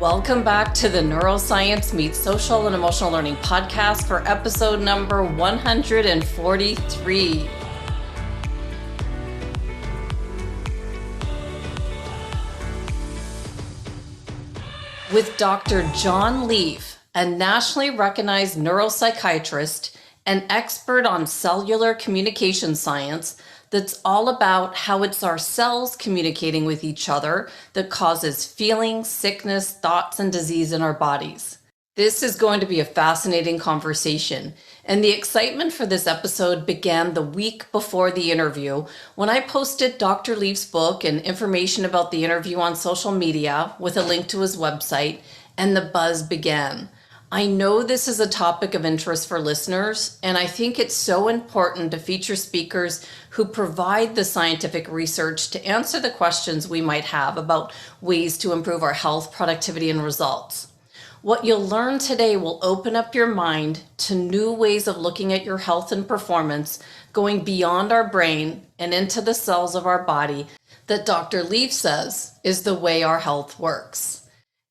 Welcome back to the Neuroscience Meets Social and Emotional Learning podcast for episode number 143. With Dr. Jon Lieff, a nationally recognized neuropsychiatrist and expert on cellular communication science that's all about how it's our cells communicating with each other that causes feelings, sickness, thoughts, and disease in our bodies. This is going to be a fascinating conversation, and the excitement for this episode began the week before the interview when I posted Dr. Lieff's book and information about the interview on social media with a link to his website, and the buzz began. I know this is a topic of interest for listeners, and I think it's so important to feature speakers who provide the scientific research to answer the questions we might have about ways to improve our health, productivity, and results. What you'll learn today will open up your mind to new ways of looking at your health and performance, going beyond our brain and into the cells of our body that Dr. Lieff says is the way our health works.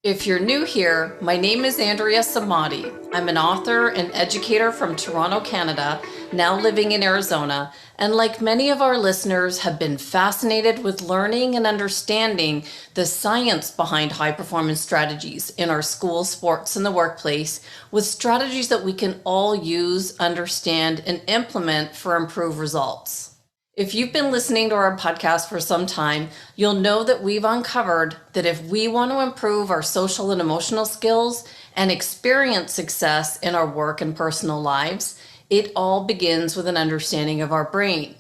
If you're new here, my name is Andrea Samadi. I'm an author and educator from Toronto, Canada, now living in Arizona, and like many of our listeners, have been fascinated with learning and understanding the science behind high-performance strategies in our schools, sports, and the workplace, with strategies that we can all use, understand, and implement for improved results. If you've been listening to our podcast for some time, you'll know that we've uncovered that if we want to improve our social and emotional skills and experience success in our work and personal lives, it all begins with an understanding of our brain.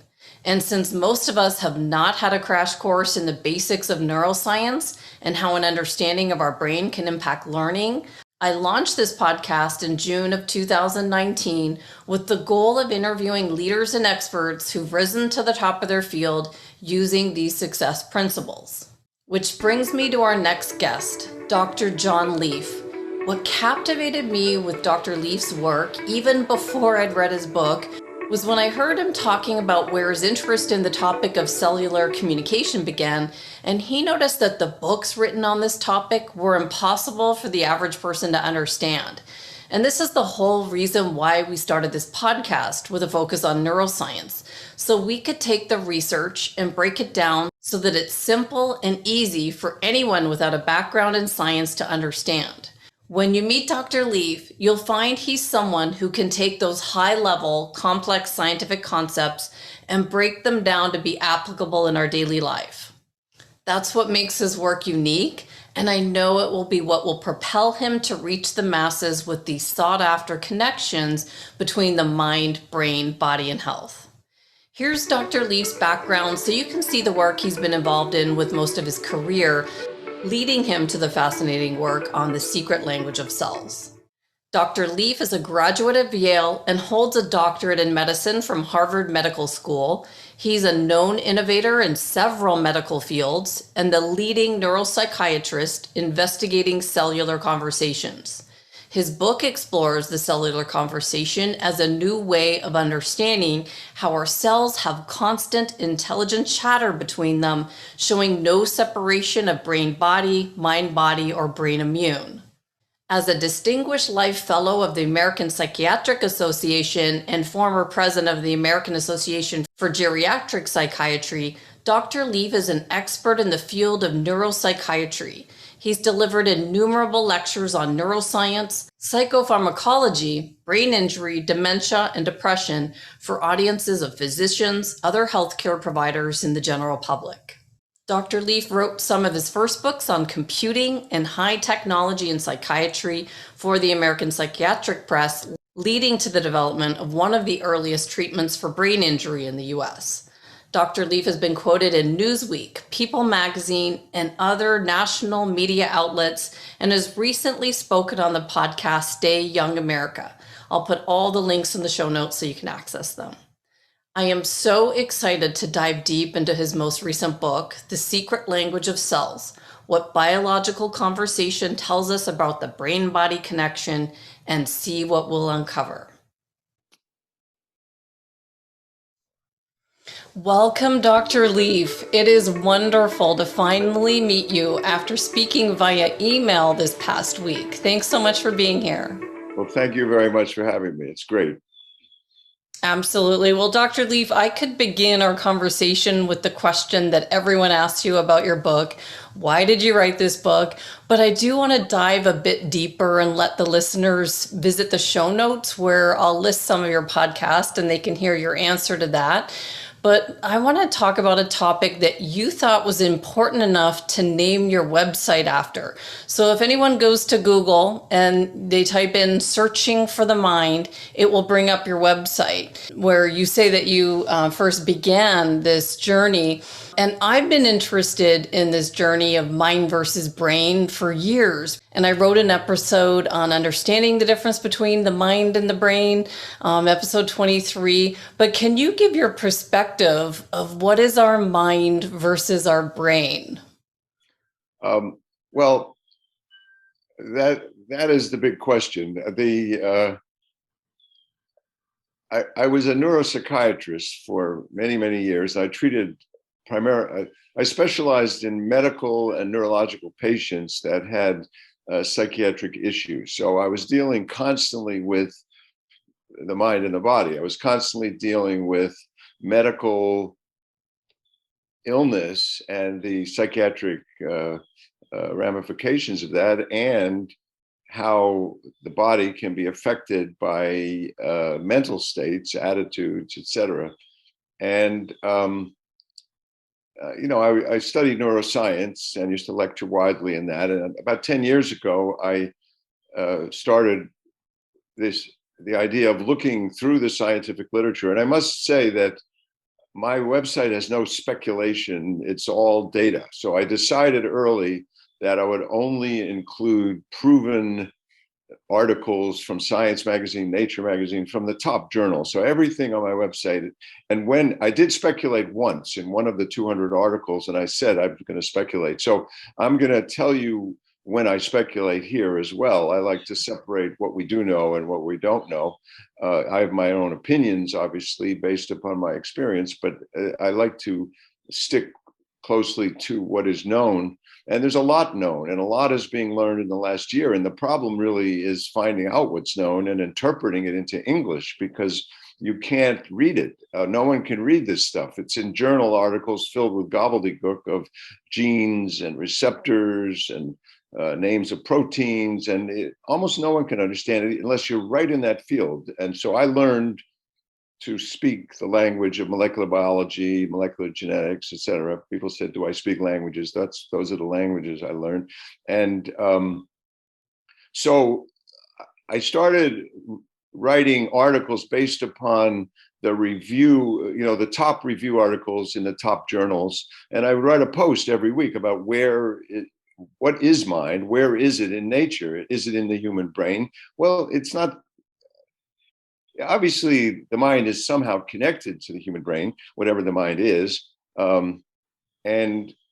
And since most of us have not had a crash course in the basics of neuroscience and how an understanding of our brain can impact learning, I launched this podcast in June of 2019 with the goal of interviewing leaders and experts who've risen to the top of their field using these success principles. Which brings me to our next guest, Dr. Jon Lieff. What captivated me with Dr. Lieff's work, even before I'd read his book, was when I heard him talking about where his interest in the topic of cellular communication began, and he noticed that the books written on this topic were impossible for the average person to understand. And this is the whole reason why we started this podcast with a focus on neuroscience, so we could take the research and break it down so that it's simple and easy for anyone without a background in science to understand. When you meet Dr. Lieff, you'll find he's someone who can take those high-level, complex scientific concepts and break them down to be applicable in our daily life. That's what makes his work unique, and I know it will be what will propel him to reach the masses with these sought-after connections between the mind, brain, body, and health. Here's Dr. Lieff's background so you can see the work he's been involved in with most of his career, leading him to the fascinating work on the secret language of cells. Dr. Lieff is a graduate of Yale and holds a doctorate in medicine from Harvard Medical School. He's a known innovator in several medical fields and the leading neuropsychiatrist investigating cellular conversations. His book explores the cellular conversation as a new way of understanding how our cells have constant intelligent chatter between them, showing no separation of brain-body, mind-body, or brain-immune. As a distinguished life fellow of the American Psychiatric Association and former president of the American Association for Geriatric Psychiatry, Dr. Lieff is an expert in the field of neuropsychiatry. He's delivered innumerable lectures on neuroscience, psychopharmacology, brain injury, dementia, and depression for audiences of physicians, other healthcare providers, and the general public. Dr. Lieff wrote some of his first books on computing and high technology in psychiatry for the American Psychiatric Press, leading to the development of one of the earliest treatments for brain injury in the U.S. Dr. Lieff has been quoted in Newsweek, People magazine, and other national media outlets, and has recently spoken on the podcast Stay Young America. I'll put all the links in the show notes so you can access them. I am so excited to dive deep into his most recent book, The Secret Language of Cells, What Biological Conversation Tells Us About the Brain-Body Connection, and see what we'll uncover. Welcome, Dr. Lieff. It is wonderful to finally meet you after speaking via email this past week. Thanks so much for being here. Well, thank you very much for having me. It's great. Absolutely. Well, Dr. Lieff, I could begin our conversation with the question that everyone asks you about your book. Why did you write this book? But I do want to dive a bit deeper and let the listeners visit the show notes where I'll list some of your podcast and they can hear your answer to that. But I want to talk about a topic that you thought was important enough to name your website after. So if anyone goes to Google and they type in searching for the mind, it will bring up your website where you say that you first began this journey. And I've been interested in this journey of mind versus brain for years. And I wrote an episode on understanding the difference between the mind and the brain, episode 23. But can you give your perspective of what is our mind versus our brain? Well, that is the big question. I was a neuropsychiatrist for many years. I treated I specialized in medical and neurological patients that had psychiatric issues. So I was dealing constantly with the mind and the body. I was constantly dealing with medical illness and the psychiatric ramifications of that, and how the body can be affected by mental states, attitudes, etc. And I studied neuroscience and used to lecture widely in that. And about 10 years ago, I started the idea of looking through the scientific literature. And I must say that my website has no speculation, it's all data. So I decided early that I would only include proven articles from Science Magazine, Nature Magazine, from the top journals. So everything on my website. And when I did speculate once in one of the 200 articles, and I said, I'm going to speculate. So I'm going to tell you when I speculate here as well. I like to separate what we do know and what we don't know. I have my own opinions, obviously, based upon my experience, but I like to stick closely to what is known. And there's a lot known, and a lot is being learned in the last year. And the problem really is finding out what's known and interpreting it into English, because you can't read it. No one can read this stuff. It's in journal articles filled with gobbledygook of genes and receptors and names of proteins, and almost no one can understand it unless you're right in that field. And so I learned to speak the language of molecular biology, molecular genetics, et cetera. People said, do I speak languages? Those are the languages I learned. And so I started writing articles based upon the review, the top review articles in the top journals. And I would write a post every week about what is mind? Where is it in nature? Is it in the human brain? Well, it's not. Obviously, the mind is somehow connected to the human brain, whatever the mind is. And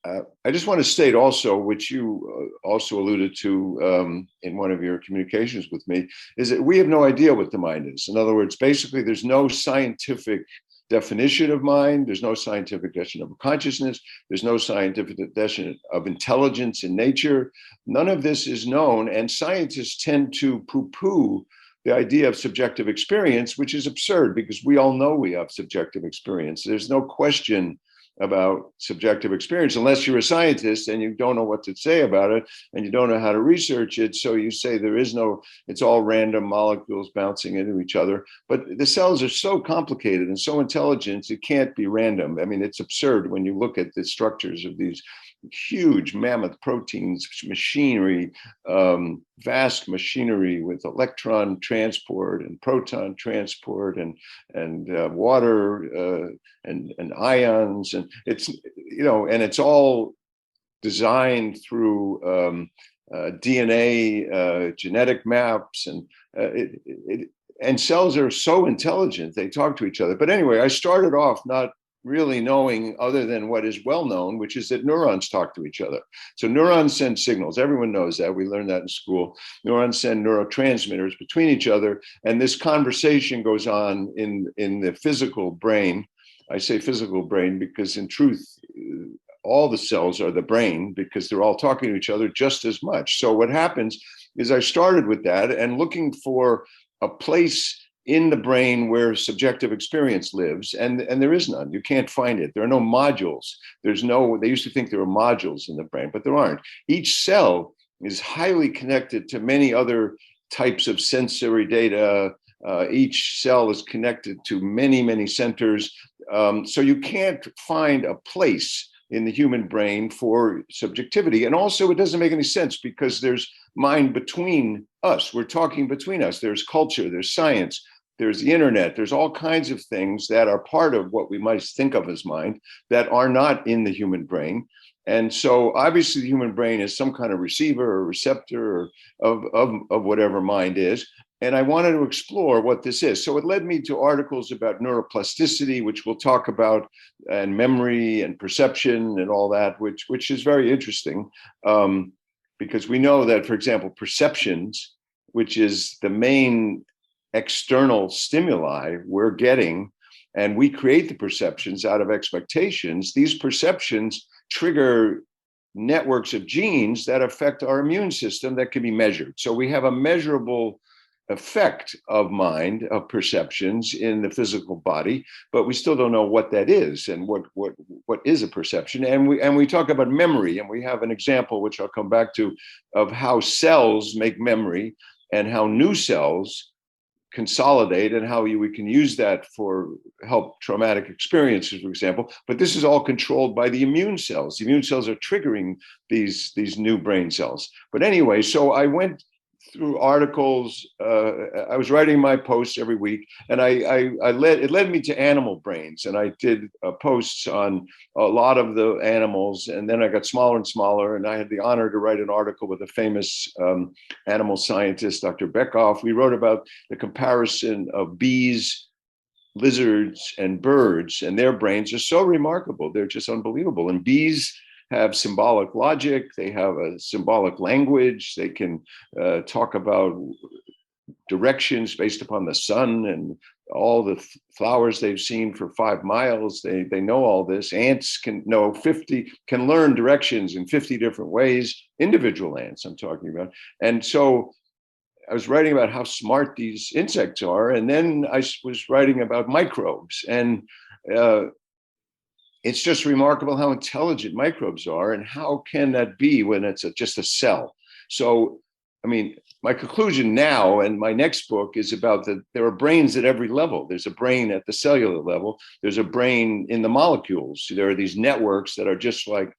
I just want to state also, which you also alluded to in one of your communications with me, is that we have no idea what the mind is. In other words, basically, there's no scientific definition of mind. There's no scientific definition of consciousness. There's no scientific definition of intelligence in nature. None of this is known. And scientists tend to poo-poo the idea of subjective experience, which is absurd because we all know we have subjective experience. There's no question about subjective experience unless you're a scientist and you don't know what to say about it and you don't know how to research it. So you say it's all random molecules bouncing into each other. But the cells are so complicated and so intelligent, it can't be random. I mean, it's absurd when you look at the structures of these huge mammoth proteins, machinery, vast machinery with electron transport and proton transport and water and ions, and it's all designed through DNA genetic maps, and cells are so intelligent, they talk to each other. But anyway, I started off not really knowing other than what is well known, which is that neurons talk to each other. So neurons send signals. Everyone knows that. We learned that in school. Neurons send neurotransmitters between each other. And this conversation goes on in the physical brain. I say physical brain because in truth, all the cells are the brain because they're all talking to each other just as much. So what happens is I started with that and looking for a place in the brain where subjective experience lives, and there is none. You can't find it. There are no modules. There's no, they used to think there were modules in the brain, but there aren't. Each cell is highly connected to many other types of sensory data. Each cell is connected to many, many centers. So you can't find a place in the human brain for subjectivity. And also it doesn't make any sense because there's mind between us. We're talking between us. There's culture, there's science, there's the internet, there's all kinds of things that are part of what we might think of as mind that are not in the human brain. And so obviously the human brain is some kind of receiver or receptor of whatever mind is. And I wanted to explore what this is. So it led me to articles about neuroplasticity, which we'll talk about, and memory and perception and all that, which is very interesting. Because we know that, for example, perceptions, which is the main external stimuli we're getting, and we create the perceptions out of expectations, these perceptions trigger networks of genes that affect our immune system that can be measured. So we have a measurable effect of mind, of perceptions in the physical body, but we still don't know what that is and what is a perception. And we talk about memory, and we have an example, which I'll come back to, of how cells make memory and how new cells consolidate and how we can use that for help traumatic experiences, for example. But this is all controlled by the immune cells. The immune cells are triggering these new brain cells. But anyway, so I went through articles. I was writing my posts every week, and it led me to animal brains, and I did posts on a lot of the animals, and then I got smaller and smaller, and I had the honor to write an article with a famous animal scientist, Dr. Beckhoff. We wrote about the comparison of bees, lizards, and birds, and their brains are so remarkable. They're just unbelievable. And bees have symbolic logic, they have a symbolic language, they can talk about directions based upon the sun and all the flowers they've seen for 5 miles. They know all this. Ants can learn directions in 50 different ways, individual ants I'm talking about. And so I was writing about how smart these insects are, and then I was writing about microbes, and it's just remarkable how intelligent microbes are, and how can that be when it's just a cell? So, I mean, my conclusion now and my next book is about that there are brains at every level. There's a brain at the cellular level. There's a brain in the molecules. There are these networks that are just like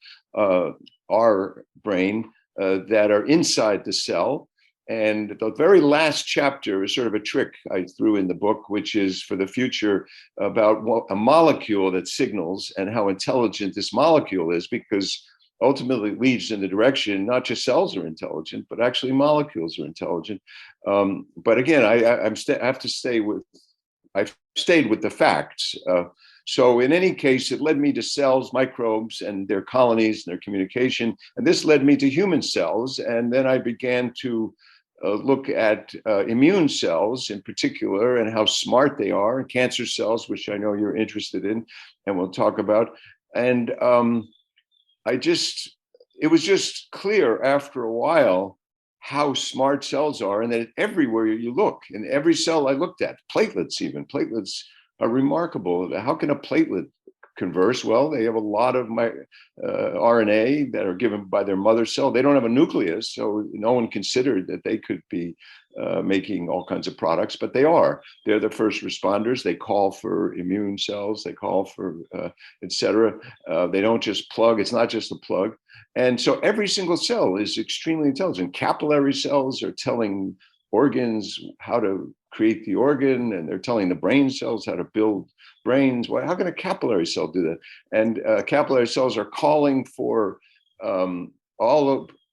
our brain that are inside the cell. And the very last chapter is sort of a trick I threw in the book, which is for the future about a molecule that signals and how intelligent this molecule is, because ultimately it leads in the direction, not just cells are intelligent, but actually molecules are intelligent. But again, I've stayed with the facts. So in any case, it led me to cells, microbes, and their colonies and their communication. And this led me to human cells. And then I began to look at immune cells in particular and how smart they are, and cancer cells, which I know you're interested in, and we'll talk about. And it was just clear after a while how smart cells are, and that everywhere you look, in every cell I looked at, platelets are remarkable. How can a platelet converse? Well, they have a lot of RNA that are given by their mother cell. They don't have a nucleus, so no one considered that they could be making all kinds of products, but they are. They're the first responders. They call for immune cells. They call for et cetera. They don't just plug. It's not just a plug. And so every single cell is extremely intelligent. Capillary cells are telling organs how to create the organ, and they're telling the brain cells how to build brains. Well, how can a capillary cell do that? And capillary cells are calling for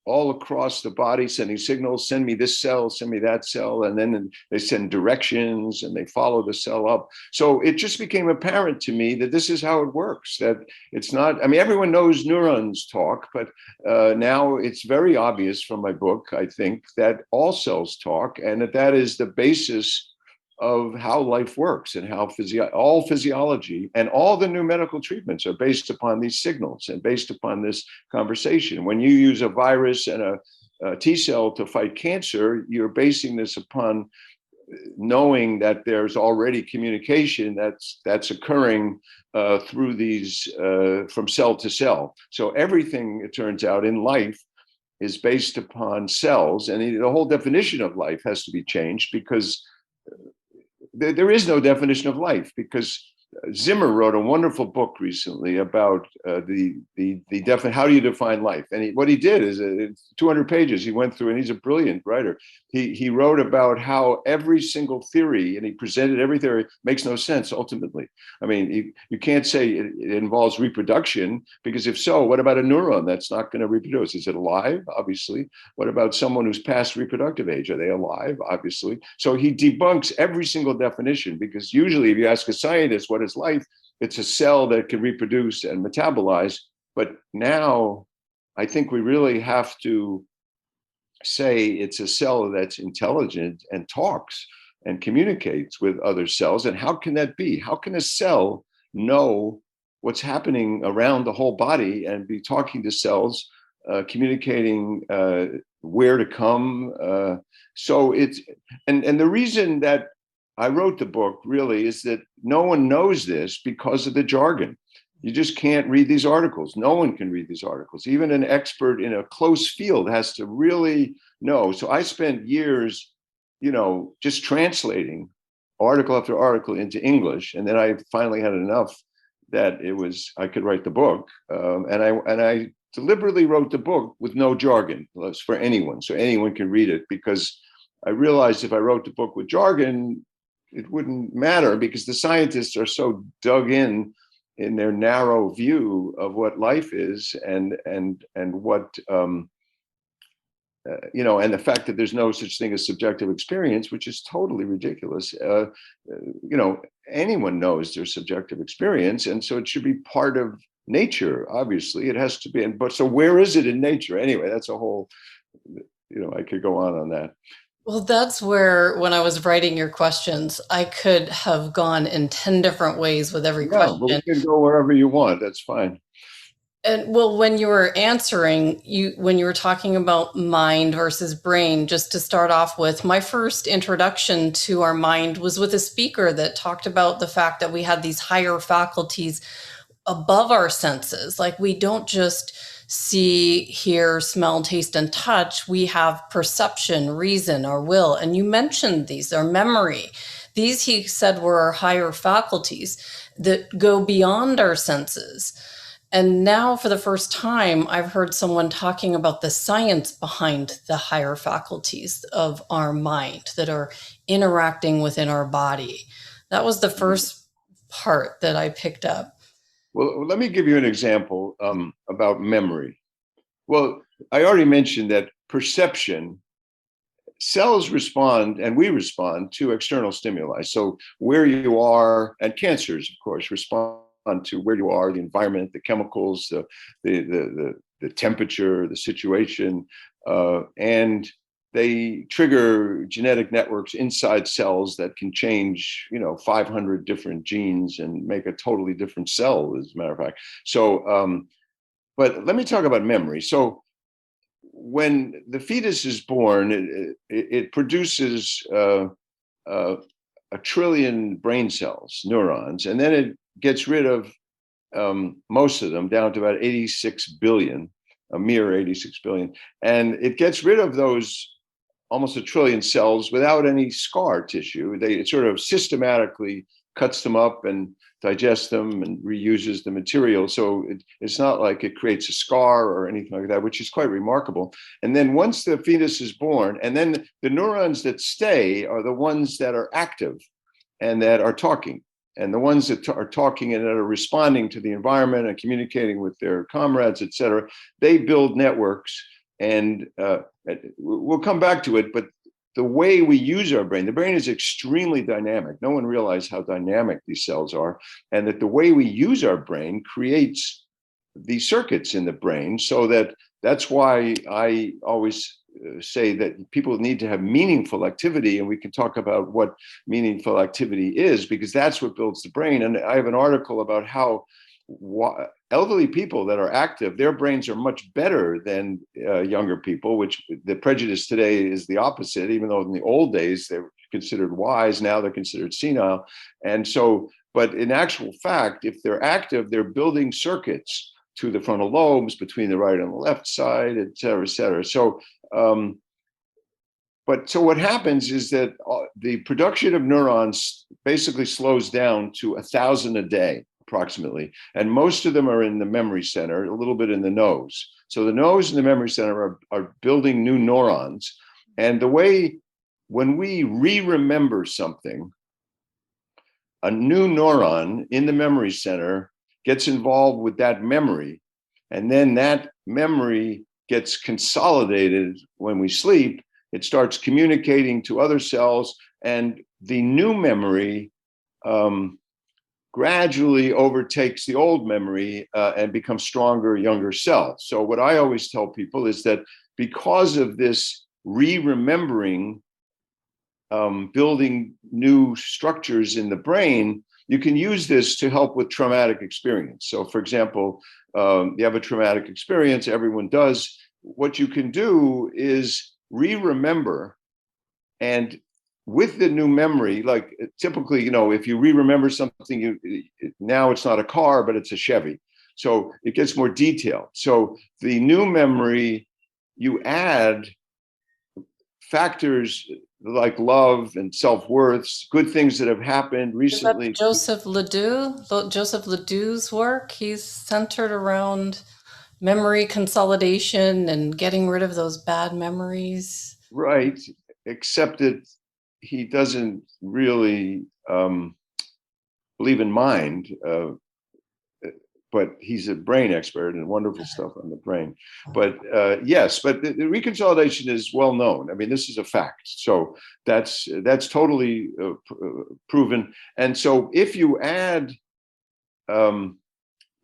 all across the body, sending signals, send me this cell, send me that cell, and then they send directions and they follow the cell up. So it just became apparent to me that this is how it works, that it's not, I mean, everyone knows neurons talk, but now it's very obvious from my book, I think, that all cells talk, and that is the basis of how life works and how all physiology and all the new medical treatments are based upon these signals and based upon this conversation. When you use a virus and a T cell to fight cancer, you're basing this upon knowing that there's already communication that's occurring through these from cell to cell. So everything, it turns out, in life is based upon cells, and the whole definition of life has to be changed, because there is no definition of life, because Zimmer wrote a wonderful book recently about how do you define life? And what he did is 200 pages he went through, and he's a brilliant writer. He wrote about how every single theory, and he presented every theory, makes no sense ultimately. I mean, you can't say it involves reproduction, because if so, what about a neuron that's not going to reproduce? Is it alive? Obviously. What about someone who's past reproductive age? Are they alive? Obviously. So he debunks every single definition, because usually if you ask a scientist what is life, it's a cell that can reproduce and metabolize. But now I think we really have to say it's a cell that's intelligent and talks and communicates with other cells. And how can that be? How can a cell know what's happening around the whole body and be talking to cells, communicating where to come? So it's, and the reason that I wrote the book really is that no one knows this because of the jargon. You just can't read these articles. No one can read these articles. Even an expert in a close field has to really know. So I spent years, just translating article after article into English. And then I finally had enough that I could write the book. And I deliberately wrote the book with no jargon for anyone. So anyone can read it, because I realized if I wrote the book with jargon, it wouldn't matter, because the scientists are so dug in their narrow view of what life is, and what and the fact that there's no such thing as subjective experience, which is totally ridiculous. Anyone knows there's subjective experience, and so it should be part of nature. Obviously, it has to be. But so where is it in nature anyway? That's a whole. I could go on that. Well, that's where, when I was writing your questions, I could have gone in 10 different ways with every question. But we can go wherever you want. That's fine. And well, when you were answering, when you were talking about mind versus brain, just to start off with, my first introduction to our mind was with a speaker that talked about the fact that we had these higher faculties above our senses. Like, we don't just see, hear, smell, taste, and touch. We have perception, reason, our will. And you mentioned these, our memory. These, he said, were our higher faculties that go beyond our senses. And now, for the first time, I've heard someone talking about the science behind the higher faculties of our mind that are interacting within our body. That was the first part that I picked up. Well, let me give you an example about memory. Well, I already mentioned that perception, cells respond, and we respond to external stimuli. So where you are, and cancers, of course, respond to where you are, the environment, the chemicals, the temperature, the situation, and they trigger genetic networks inside cells that can change, 500 different genes and make a totally different cell, as a matter of fact. So, but let me talk about memory. So when the fetus is born, it produces a trillion brain cells, neurons, and then it gets rid of most of them, down to about 86 billion, a mere 86 billion. And it gets rid of those almost a trillion cells without any scar tissue. It sort of systematically cuts them up and digests them and reuses the material. So it's not like it creates a scar or anything like that, which is quite remarkable. And then once the fetus is born, and then the neurons that stay are the ones that are active and that are talking. And the ones that are talking and that are responding to the environment and communicating with their comrades, et cetera, they build networks. And we'll come back to it, but the way we use our brain, the brain is extremely dynamic. No one realized how dynamic these cells are, and that the way we use our brain creates these circuits in the brain. So that's why I always say that people need to have meaningful activity, and we can talk about what meaningful activity is, because that's what builds the brain. And I have an article about how elderly people that are active, their brains are much better than younger people, which the prejudice today is the opposite. Even though in the old days they were considered wise, now they're considered senile. And so, but in actual fact, if they're active, they're building circuits to the frontal lobes between the right and the left side, et cetera, et cetera. So, so what happens is that the production of neurons basically slows down to 1,000 a day, approximately. And most of them are in the memory center, a little bit in the nose. So the nose and the memory center are building new neurons. And the way, when we remember something, a new neuron in the memory center gets involved with that memory. And then that memory gets consolidated when we sleep. It starts communicating to other cells, and the new memory gradually overtakes the old memory and becomes stronger, younger cells. So what I always tell people is that because of this remembering, building new structures in the brain, you can use this to help with traumatic experience. So for example, you have a traumatic experience, everyone does. What you can do is remember, and with the new memory, like typically, if you remember something, now it's not a car, but it's a Chevy. So it gets more detailed. So the new memory, you add factors like love and self-worth, good things that have happened recently. Is that Joseph Ledoux's work? He's centered around memory consolidation and getting rid of those bad memories. Right, except that he doesn't really believe in mind, but he's a brain expert and wonderful stuff on the brain. But yes, but the reconsolidation is well known. I mean, this is a fact. So that's totally proven. And so if you add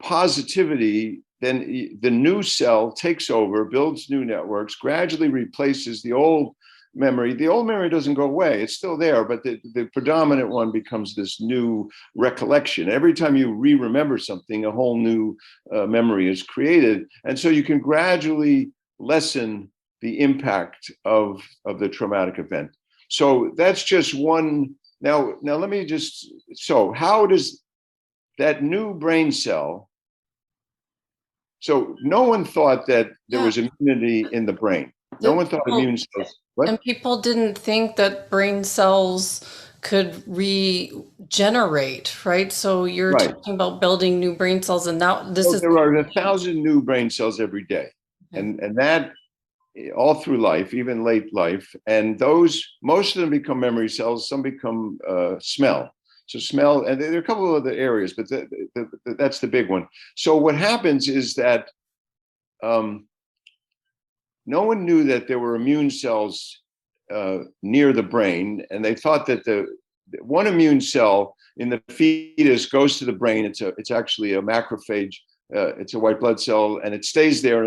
positivity, then the new cell takes over, builds new networks, gradually replaces the old memory. The old memory doesn't go away. It's still there, but the predominant one becomes this new recollection. Every time you remember something, a whole new memory is created. And so you can gradually lessen the impact of the traumatic event. So that's just one. Now let me just, so how does that new brain cell, so no one thought that there was immunity in the brain. No one thought immune cells. What? And people didn't think that brain cells could regenerate, right? So you're talking about building new brain cells, and now there are 1,000 new brain cells every day, and that all through life, even late life. And those, most of them become memory cells. Some become smell. So smell, and there are a couple of other areas, but that's the big one. So what happens is that no one knew that there were immune cells near the brain, and they thought that the one immune cell in the fetus goes to the brain. It's actually a macrophage. It's a white blood cell, and it stays there.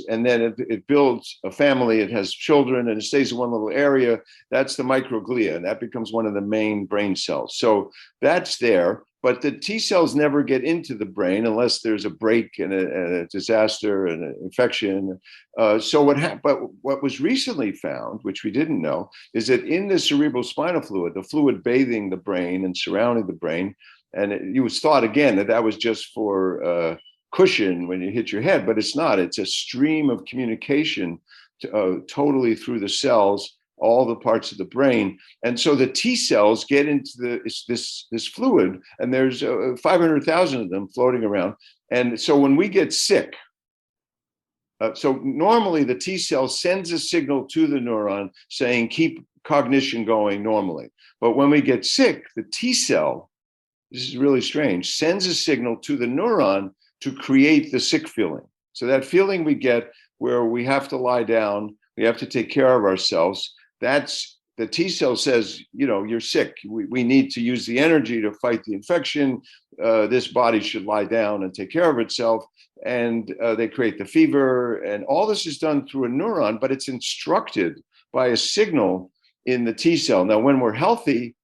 And then it builds a family. It has children, and it stays in one little area. That's the microglia, and that becomes one of the main brain cells. So that's there. But the T cells never get into the brain unless there's a break and a disaster and an infection. So what was recently found, which we didn't know, is that in the cerebral spinal fluid, the fluid bathing the brain and surrounding the brain, and you was thought again that was just for cushion when you hit your head, but it's not. It's a stream of communication totally through the cells, all the parts of the brain. And so the T cells get into this fluid, and there's 500,000 of them floating around. And so when we get sick, so normally the T cell sends a signal to the neuron saying, keep cognition going normally. But when we get sick, the T cell, this is really strange, sends a signal to the neuron to create the sick feeling. So that feeling we get where we have to lie down, we have to take care of ourselves, that's the T cell says, you're sick. We need to use the energy to fight the infection. this body should lie down and take care of itself. And they create the fever. And all this is done through a neuron, but it's instructed by a signal in the T cell. Now, when we're healthy,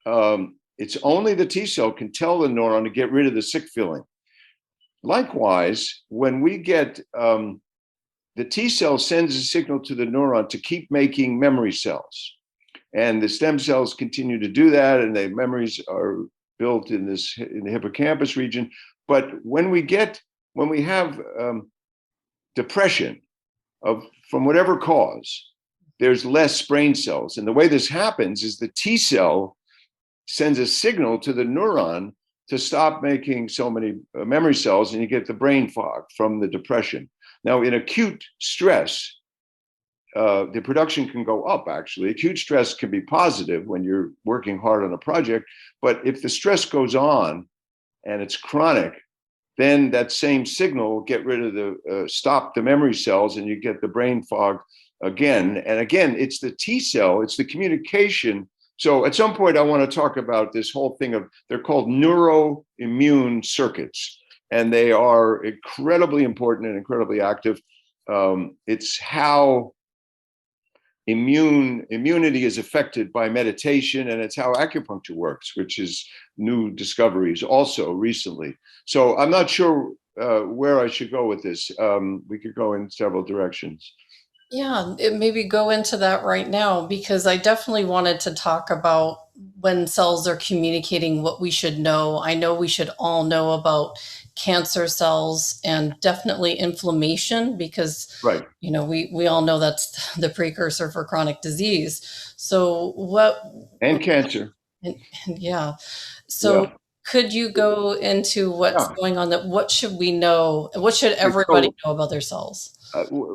it's only the T cell can tell the neuron to get rid of the sick feeling. Likewise, when we get the T cell sends a signal to the neuron to keep making memory cells. And the stem cells continue to do that, and the memories are built in the hippocampus region. But when we have depression from whatever cause, there's less brain cells. And the way this happens is the T cell sends a signal to the neuron to stop making so many memory cells, and you get the brain fog from the depression. Now, in acute stress, the production can go up, actually. Acute stress can be positive when you're working hard on a project, but if the stress goes on and it's chronic, then that same signal will get rid of stop the memory cells, and you get the brain fog again. And again, it's the T cell, it's the communication. So at some point, I want to talk about this whole thing they're called neuroimmune circuits. And they are incredibly important and incredibly active. It's how immunity is affected by meditation, and it's how acupuncture works, which is new discoveries also recently. So I'm not sure where I should go with this. We could go in several directions. Yeah, maybe go into that right now, because I definitely wanted to talk about when cells are communicating what we should know. I know we should all know about cancer cells and definitely inflammation, because Right. we all know that's the precursor for chronic disease. So And cancer. and yeah. So Yeah. could you go into what's Yeah. going on, what should we know? What should everybody know about their cells?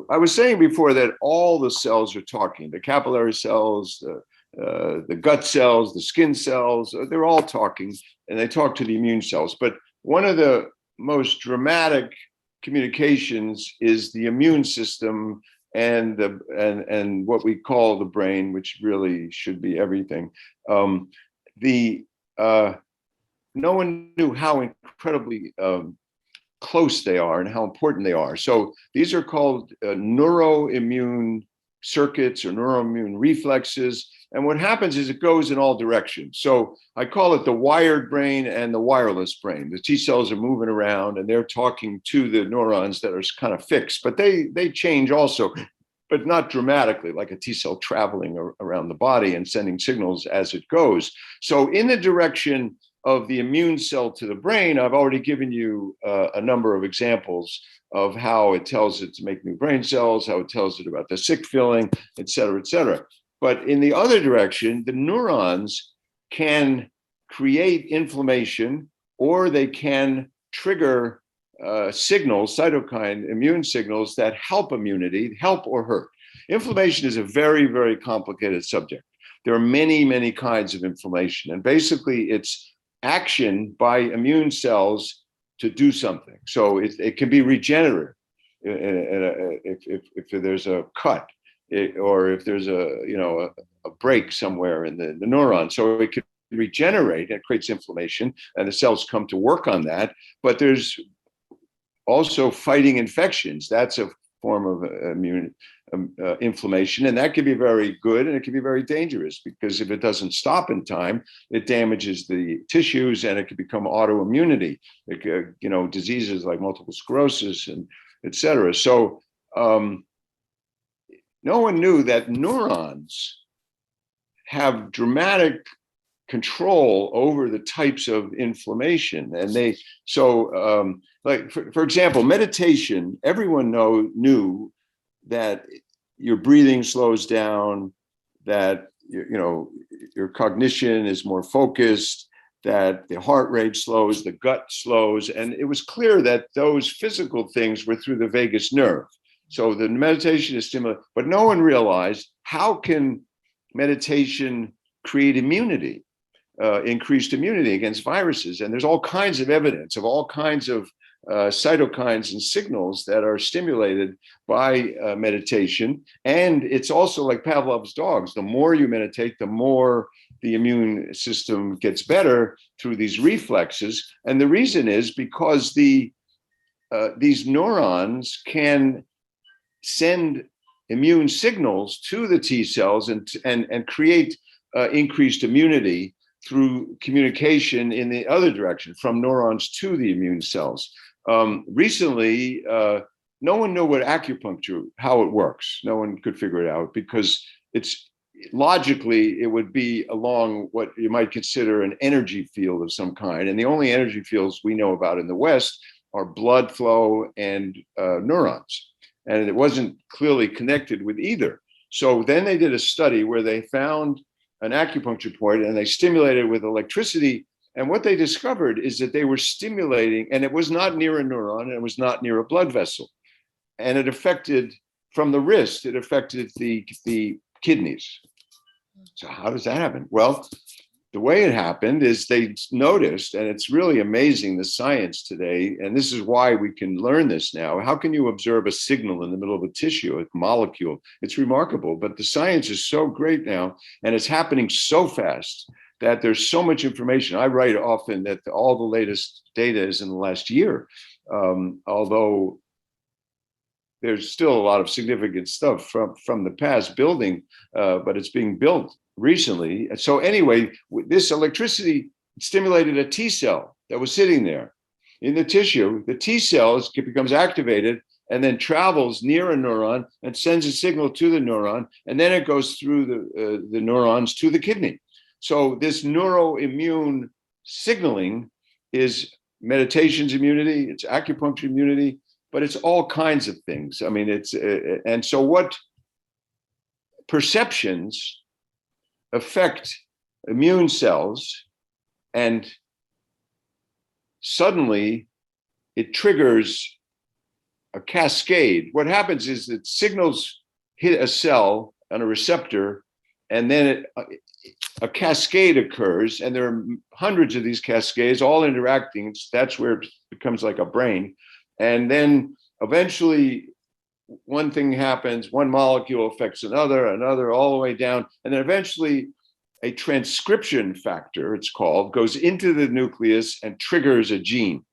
I was saying before that all the cells are talking. The capillary cells, the gut cells, the skin cells, they're all talking, and they talk to the immune cells. But one of the most dramatic communications is the immune system and what we call the brain, which really should be everything. No one knew how incredibly close they are and how important they are. So these are called neuroimmune circuits or neuroimmune reflexes. And what happens is it goes in all directions. So I call it the wired brain and the wireless brain. The T cells are moving around and they're talking to the neurons that are kind of fixed, but they change also, but not dramatically, like a T cell traveling around the body and sending signals as it goes. So in the direction of the immune cell to the brain, I've already given you a number of examples of how it tells it to make new brain cells, how it tells it about the sick feeling, et cetera, et cetera. But in the other direction, the neurons can create inflammation, or they can trigger signals, cytokine immune signals that help immunity, help or hurt. Inflammation is a very, very complicated subject. There are many, many kinds of inflammation, and basically it's action by immune cells to do something. So it can be regenerative if there's a cut, or if there's a break somewhere in the neuron. So it can regenerate, and it creates inflammation, and the cells come to work on that. But there's also fighting infections. That's a form of inflammation, and that can be very good, and it can be very dangerous, because if it doesn't stop in time, it damages the tissues, and it can become autoimmunity, diseases like multiple sclerosis and et cetera. So no one knew that neurons have dramatic control over the types of inflammation. And like for example, meditation, everyone knew that your breathing slows down, that your cognition is more focused, that the heart rate slows, the gut slows. And it was clear that those physical things were through the vagus nerve. So the meditation is stimulating, but no one realized, how can meditation create immunity, increased immunity against viruses? And there's all kinds of evidence of all kinds of cytokines and signals that are stimulated by meditation. And it's also like Pavlov's dogs. The more you meditate, the more the immune system gets better through these reflexes. And the reason is because these neurons can send immune signals to the T cells and create increased immunity through communication in the other direction, from neurons to the immune cells. Recently, no one knew what acupuncture, how it works. No one could figure it out because it's logically, it would be along what you might consider an energy field of some kind. And the only energy fields we know about in the West are blood flow and neurons. And it wasn't clearly connected with either. So then they did a study where they found an acupuncture point and they stimulated with electricity. And what they discovered is that they were stimulating, and it was not near a neuron, and it was not near a blood vessel. And it affected, from the wrist, it affected the kidneys. So how does that happen? Well, the way it happened is they noticed, and it's really amazing, the science today, and this is why we can learn this now. How can you observe a signal in the middle of a tissue, a molecule? It's remarkable, but the science is so great now, and it's happening so fast that there's so much information. I write often that all the latest data is in the last year, although there's still a lot of significant stuff from the past building, but it's being built recently. So anyway, this electricity stimulated a T cell that was sitting there in the tissue. The T cells becomes activated and then travels near a neuron and sends a signal to the neuron, and then it goes through the neurons to the kidney. So this neuroimmune signaling is meditation's immunity, it's acupuncture immunity, but it's all kinds of things. I mean, and so what perceptions affect immune cells, and suddenly it triggers a cascade. What happens is that signals hit a cell on a receptor, and then a cascade occurs, and there are hundreds of these cascades all interacting. That's where it becomes like a brain. And then eventually one thing happens, one molecule affects another, all the way down. And then eventually a transcription factor, it's called, goes into the nucleus and triggers a gene.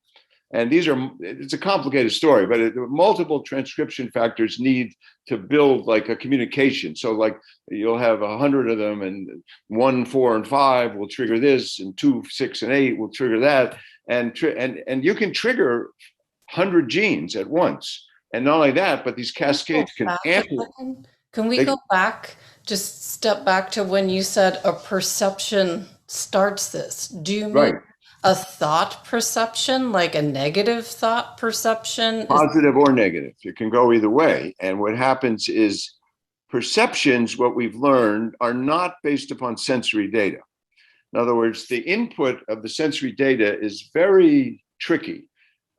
And it's a complicated story, but multiple transcription factors need to build like a communication. So like you'll have 100 of them, and 1, 4, and 5 will trigger this, and 2, 6, and 8 will trigger that. And you can trigger 100 genes at once. And not only that, but these cascades can amplify. Can we go back, just step back to when you said a perception starts this? Do you mean a thought perception, like a negative thought perception? Positive or negative. It can go either way. And what happens is perceptions, what we've learned, are not based upon sensory data. In other words, the input of the sensory data is very tricky.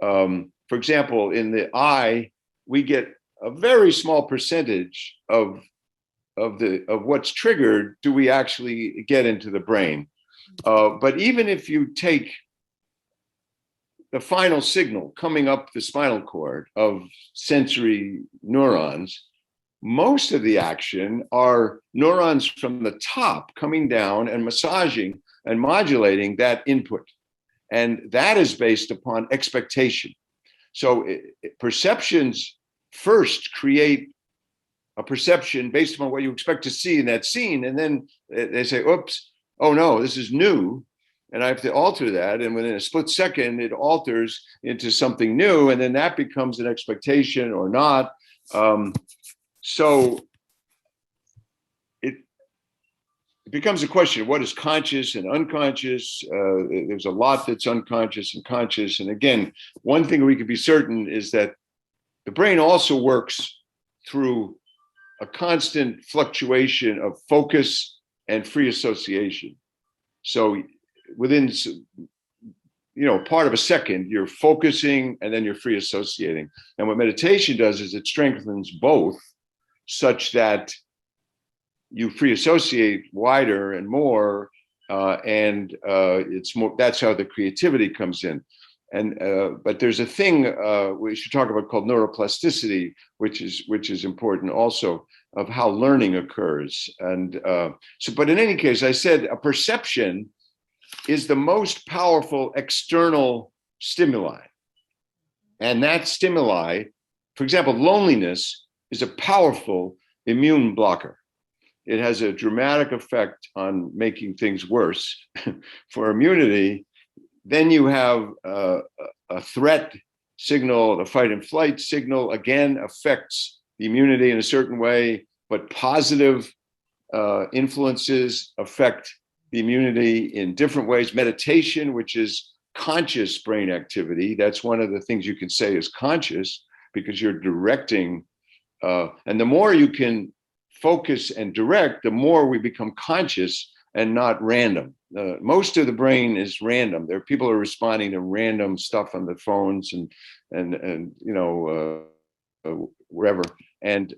For example, in the eye, we get a very small percentage of what's triggered do we actually get into the brain. But even if you take the final signal coming up the spinal cord of sensory neurons, most of the action are neurons from the top coming down and massaging and modulating that input. And that is based upon expectation. So perceptions first create a perception based upon what you expect to see in that scene. And then they say, oops, oh no, this is new, and I have to alter that. And within a split second, it alters into something new. And then that becomes an expectation or not. So it becomes a question of what is conscious and unconscious. There's a lot that's unconscious and conscious. And again, one thing we can be certain is that the brain also works through a constant fluctuation of focus and free association. So within, part of a second, you're focusing and then you're free associating. And what meditation does is it strengthens both, such that you free associate wider and more, and it's more. That's how the creativity comes in. And but there's a thing we should talk about called neuroplasticity, which is important also, of how learning occurs. And but in any case, I said a perception is the most powerful external stimuli. And that stimuli, for example, loneliness is a powerful immune blocker. It has a dramatic effect on making things worse. For immunity, then you have a threat signal, the fight and flight signal, again, affects the immunity in a certain way, but positive influences affect the immunity in different ways. Meditation, which is conscious brain activity, that's one of the things you can say is conscious, because you're directing, and the more you can focus and direct, the more we become conscious and not random. Most of the brain is random. There are people who are responding to random stuff on the phones and you know, wherever. And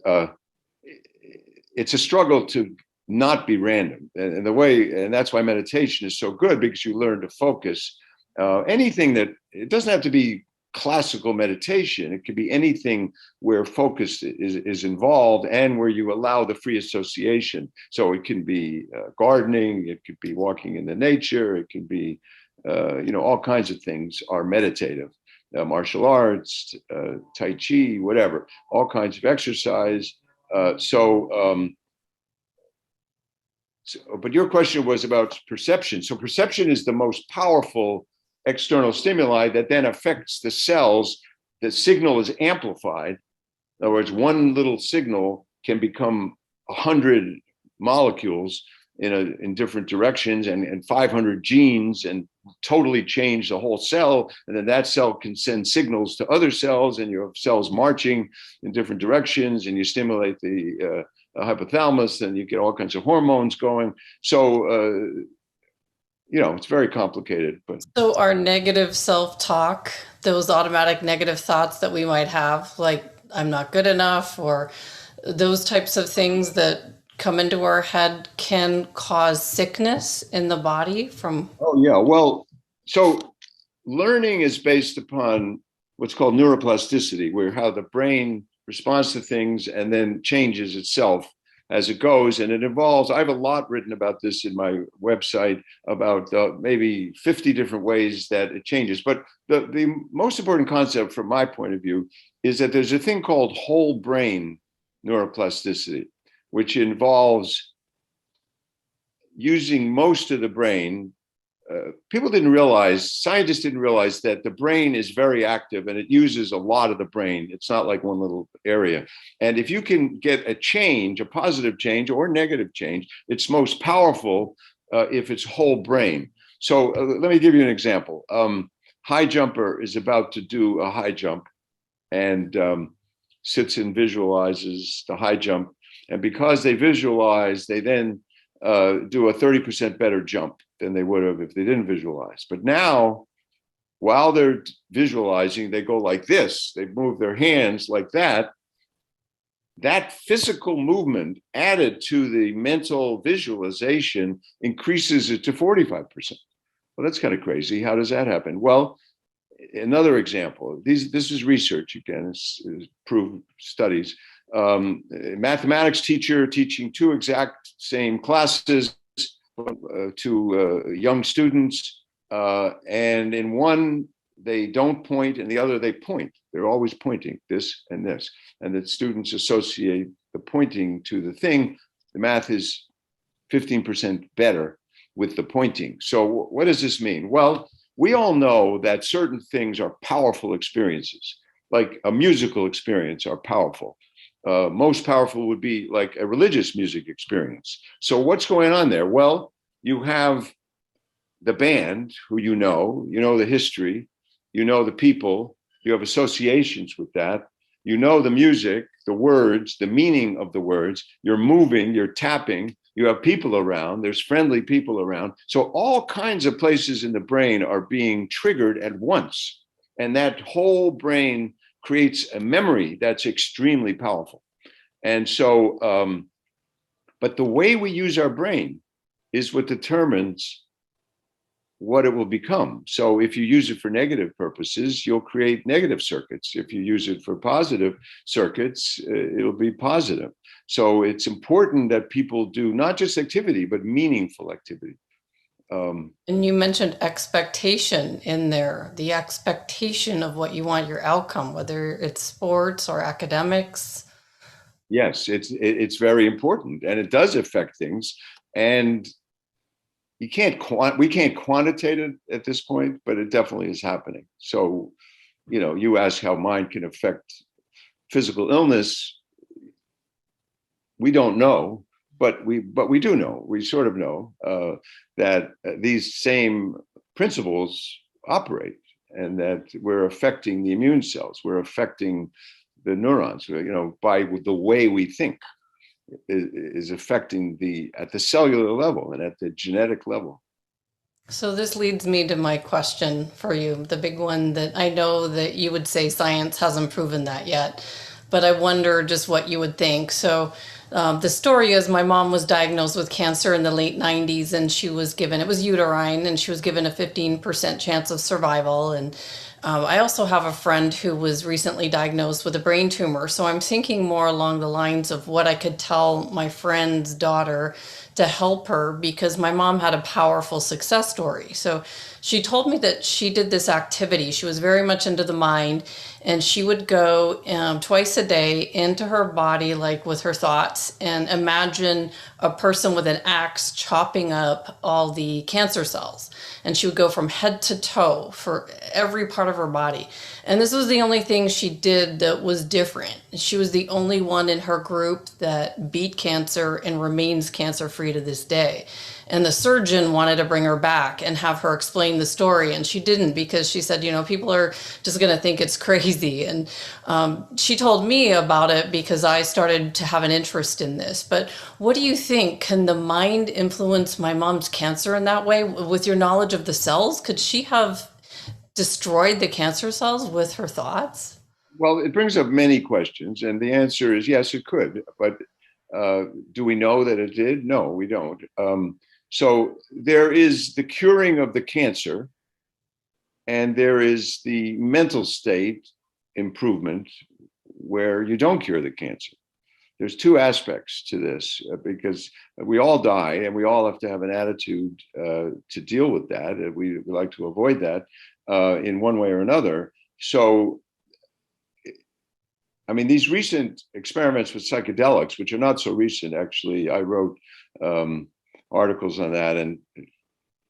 it's a struggle to not be random. And the way, and that's why meditation is so good, because you learn to focus. Anything that, it doesn't have to be classical meditation. It could be anything where focus is involved and where you allow the free association. So it can be gardening, it could be walking in the nature, it can be, you know, all kinds of things are meditative. Martial arts, Tai Chi, whatever, all kinds of exercise. But your question was about perception. So perception is the most powerful external stimuli that then affects the cells. The signal is amplified. In other words, one little signal can become 100 molecules in different directions and 500 genes, and totally change the whole cell. And then that cell can send signals to other cells, and you have cells marching in different directions, and you stimulate the hypothalamus, and you get all kinds of hormones going. So, you know, it's very complicated. But so our negative self-talk, those automatic negative thoughts that we might have, like I'm not good enough, or those types of things that come into our head, can cause sickness in the body from. Oh yeah, well, so learning is based upon what's called neuroplasticity, where how the brain responds to things and then changes itself as it goes. And it involves, I have a lot written about this in my website, about maybe 50 different ways that it changes. But the most important concept from my point of view is that there's a thing called whole brain neuroplasticity, which involves using most of the brain. People didn't realize, scientists didn't realize that the brain is very active and it uses a lot of the brain. It's not like one little area. And if you can get a change, a positive change or negative change, it's most powerful if it's whole brain. So let me give you an example. High jumper is about to do a high jump and sits and visualizes the high jump. And because they visualize, they then do a 30% better jump than they would have if they didn't visualize. But now, while they're visualizing, they go like this, they move their hands like that. That physical movement added to the mental visualization increases it to 45%. Well, that's kind of crazy. How does that happen? Well, another example, this is research again, it's proved studies. Mathematics teacher teaching two exact same classes to young students, and in one they don't point and the other they point. They're always pointing, this and this, and the students associate the pointing to the thing. The math is 15% better with the pointing. So what does this mean? Well, we all know that certain things are powerful experiences, like a musical experience are powerful. Most powerful would be like a religious music experience. So what's going on there? Well, you have the band who you know the history, you know the people, you have associations with that, you know the music, the words, the meaning of the words, you're moving, you're tapping, you have people around, there's friendly people around. So all kinds of places in the brain are being triggered at once. And that whole brain creates a memory that's extremely powerful. And so, but the way we use our brain is what determines what it will become. So if you use it for negative purposes, you'll create negative circuits. If you use it for positive circuits, it'll be positive. So it's important that people do not just activity, but meaningful activity. And you mentioned expectation in there, the expectation of what you want your outcome, whether it's sports or academics. Yes, it's very important, and it does affect things. And we can't quantitate it at this point, but it definitely is happening. So, you ask how mind can affect physical illness. We don't know, but we do know. We sort of know that these same principles operate, and that we're affecting the immune cells. We're affecting the neurons. By the way we think is affecting at the cellular level and at the genetic level. So this leads me to my question for you, the big one that I know that you would say science hasn't proven that yet, but I wonder just what you would think. So the story is my mom was diagnosed with cancer in the late 90s, and she was given, it was uterine, and she was given a 15% chance of survival. And I also have a friend who was recently diagnosed with a brain tumor. So I'm thinking more along the lines of what I could tell my friend's daughter to help her, because my mom had a powerful success story. So she told me that she did this activity. She was very much into the mind, and she would go twice a day into her body, like with her thoughts, and imagine a person with an axe chopping up all the cancer cells. And she would go from head to toe for every part of her body. And this was the only thing she did that was different. She was the only one in her group that beat cancer and remains cancer-free to this day. And the surgeon wanted to bring her back and have her explain the story, and she didn't, because she said, people are just going to think it's crazy. And she told me about it because I started to have an interest in this. But what do you think? Can the mind influence my mom's cancer in that way? With your knowledge of the cells, could she have destroyed the cancer cells with her thoughts? Well, it brings up many questions, and the answer is yes, it could. But do we know that it did? No, we don't. So there is the curing of the cancer, and there is the mental state improvement where you don't cure the cancer. There's two aspects to this, because we all die, and we all have to have an attitude to deal with that. And we like to avoid that in one way or another. So, I mean, these recent experiments with psychedelics, which are not so recent, actually, I wrote articles on that, and